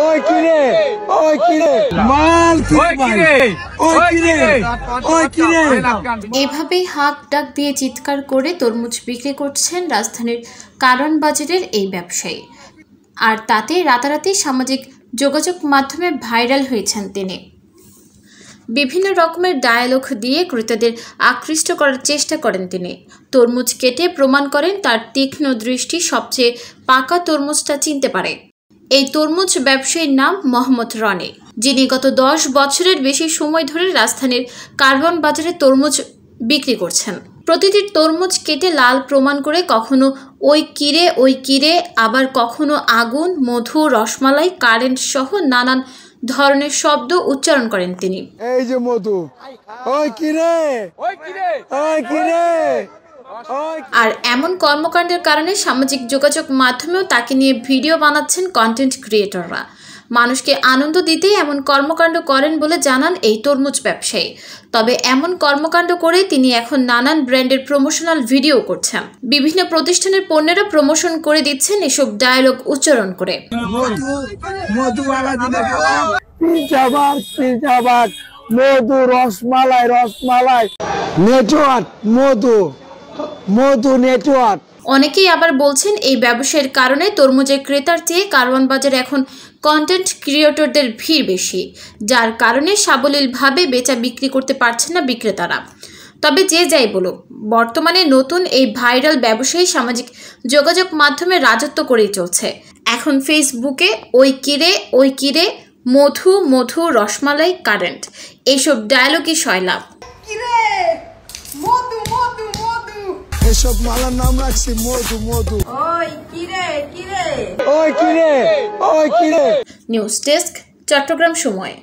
ওই কিরে ওই কিরে মাল এভাবেই হাঁক ডাক দিয়ে চিৎকার করে তরমুজ বিক্রি করছেন রাজধানীর কারওয়ান বাজারের এই ব্যবসায়ী। আর তাতে রাতারাতি সামাজিক যোগাযোগ মাধ্যমে ভাইরাল হয়েছেন তিনি। বিভিন্ন রকমের ডায়ালগ দিয়ে ক্রেতাদের আকৃষ্ট করার চেষ্টা করেন তিনি। তরমুজ কেটে প্রমাণ করেন তার তীক্ষ্ণ দৃষ্টি সবচেয়ে পাকা তরমুজটা চিনতে পারে। এই তরমুজ ব্যবসায়ীর নাম মোহাম্মদ রনি, যিনি গত 10 বছরের বেশি সময় ধরে রাজধানীর কারওয়ান বাজারে তরমুজ বিক্রি করছেন। প্রতিটি তরমুজ কেটে লাল প্রমাণ করে কখনো ওই কিরে আবার কখনো আগুন, মধু, রসমালাই, কারেন্ট সহ নানান ধরনের শব্দ উচ্চারণ করেন তিনি। এই যে মধু, ওই কিরে ওই কিরে। আর এমন কর্মকাণ্ডের কারণে সামাজিক যোগাযোগ মাধ্যমেও তাকে নিয়ে ভিডিও বানাচ্ছেন কন্টেন্ট ক্রিয়েটররা। মানুষকে আনন্দ দিতেই এমন কর্মকাণ্ড করেন বলে জানান এই তরমুজ ব্যবসায়ী। তবে এমন কর্মকাণ্ড করে তিনি এখন নানান ব্র্যান্ডের প্রমোশনাল ভিডিও করছেন। বিভিন্ন প্রতিষ্ঠানের পণ্যেরা প্রমোশন করে দিচ্ছেন এসব ডায়লগ উচ্চারণ করে। মধু, রসমালাই নেটওয়ার্ক, মধু নেটওয়ার্ক। অনেকেই আবার বলছেন এই ব্যবসায়ের কারণে তরমুজের ক্রেতার চেয়ে কারওয়ান বাজারে এখন কন্টেন্ট ক্রিয়েটরদের ভিড় বেশি, যার কারণে সাবলীলভাবে বেচা বিক্রি করতে পারছেন না বিক্রেতারা। তবে যে যাই বলুক, বর্তমানে নতুন এই ভাইরাল ব্যবসায়ী সামাজিক যোগাযোগ মাধ্যমে রাজত্ব করেই চলছে। এখন ফেসবুকে ওই কিরে, মধু, রসমালাই, কারেন্ট এইসব ডায়লগই সয়লাভ। এসব মালার নাম রাখছি মধু। ওই কিরে ওই কিরে। নিউজ ডেস্ক, চট্টগ্রাম সময়।